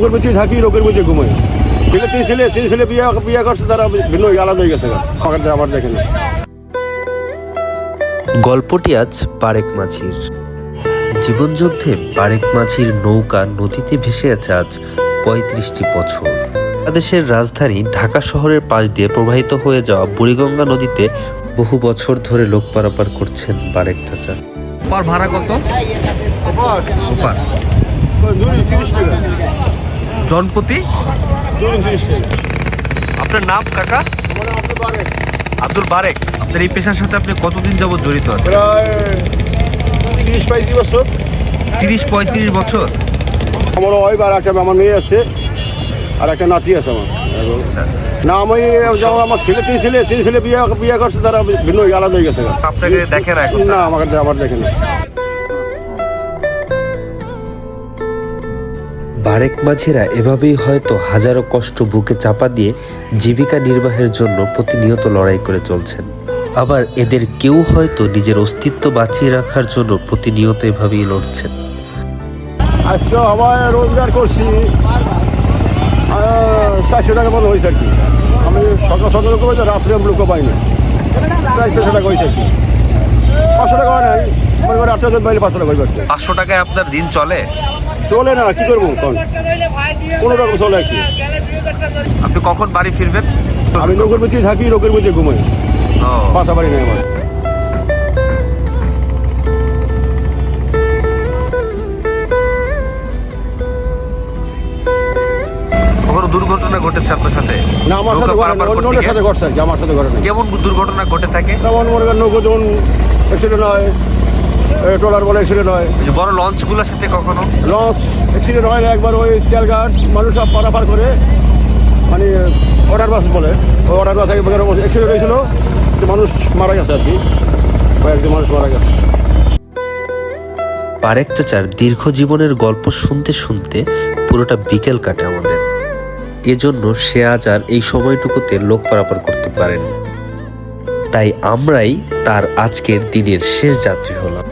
লোকের মধ্যে থাকি, লোকের মধ্যে ঘুমাই। ঠিক আছে, তিন ছেলে বিয়ে করছে, তারা ভিন্ন আলাদা হয়ে গেছে। আমার দেখে না। গল্পটি আজ বারেক মাঝির। জীবনযুদ্ধে বারেক মাঝির নৌকা নদীতে ভেসে আছে আজ ৩৫টি বছর। বাংলাদেশের রাজধানী ঢাকা শহরের পাশ দিয়ে প্রবাহিত হয়ে যাওয়া বুড়িগঙ্গা নদীতে বহু বছর ধরে লোক পারাপার করছেন বারেক চাচা। পার ভাড়া কত? পার জনপ্রতি? আপনার নাম কাকা? আব্দুল বারেক। আপনার এই পেশার সাথে আপনি কতদিন যাবত জড়িত আছেন? ৩০-৩৫ বছর। ৩০-৩৫ বছর। আমার ওয়াইফ আর একটা আমার মেয়ে আছে, আর একটা নাতি আছে আমার। না, আমি আমার তিন ছেলে বিয়ে করছে, তারা ভিন্ন আলাদা হয়ে গেছে। আপনাকে দেখে না এখন? না, আমার দেখে না। বারেক মাঝিরা এভাবেই হয়তো হাজারো কষ্ট বুকে চাপা দিয়ে জীবিকা নির্বাহের জন্য প্রতিনিয়ত লড়াই করে চলছেন। আবার এদের কেউ হয়তো নিজের অস্তিত্ব বাঁচিয়ে রাখার জন্য প্রতিনিয়ত এভাবেই লড়ছেন। আজকে আমার রোজগার করছি ৪০০ টাকা মতো হয়েছে আর কি। আমি সকাল করবো, রাত্রে আমি লোক পাই না, প্রায় ৬০০ টাকা হয়েছে আর কি। ৫০০ টাকা হয় নাই, মনে করে ৮০০ বাইরে ৫০০ টাকা হয়ে যাচ্ছে। 500 টাকায় আপনার দিন চলে? চলে না, কি করবো তখন, কোনো রকম চলে আর কি। আপনি কখন বাড়ি ফিরবেন? আমি লোকের মধ্যে থাকি, লোকের মধ্যে ঘুমাই, বাসা বাড়ি নেই আমার। কখনো দুর্ঘটনা ঘটেছে আপনার সাথে? না, আমার সাথে ঘটে না, অন্যদের সাথে ঘটছে আর কি, আমার সাথে ঘটে না। কেমন দুর্ঘটনা ঘটে থাকে? যেমন মনে করেন নৌকো যখন অ্যাক্সিডেন্ট হয়, ট্রলার বলে অ্যাক্সিডেন্ট হয়, ওই যে বড় লঞ্চগুলোর সাথে কখনো? লঞ্চ অ্যাক্সিডেন্ট হয়। একবার ওই তেলঘাট মানুষ সব পারাপার করে, মানে অর্ডার বাস বলে, ওই অর্ডার বাস অ্যাক্সিডেন্ট হয়েছিল, মানুষ মারা গেছে আর কি, কয়েকজন মানুষ মারা গেছে। বারেক চাচার দীর্ঘ জীবনের গল্প শুনতে শুনতে পুরোটা বিকেল কাটে আমাদের। এজন্য সে আজ আর এই সময়টুকুতে লোক পারাপার করতে পারেনি। তাই আমরাই তার আজকের দিনের শেষ যাত্রী হলাম।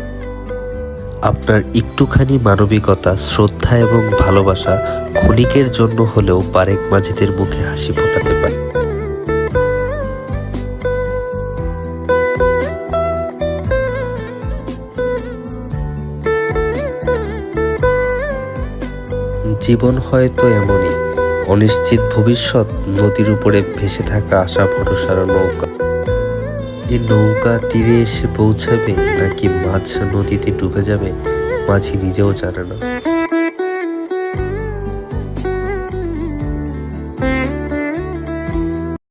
আপনার একটুখানি মানবিকতা, শ্রদ্ধা এবং ভালোবাসা ক্ষণিকের জন্য হলেও বারেক মাঝিদের মুখে হাসি ফোটাতে পারে। জীবন হয়তো এমনই অনিশ্চিত ভবিষ্যৎ, নদীর উপরে ভেসে থাকা আশা ভরসার নৌকা। এই নৌকা তীরে এসে পৌঁছাবে নাকি মাঝ নদীতে ডুবে যাবে, মাঝি নিজেও জানে না।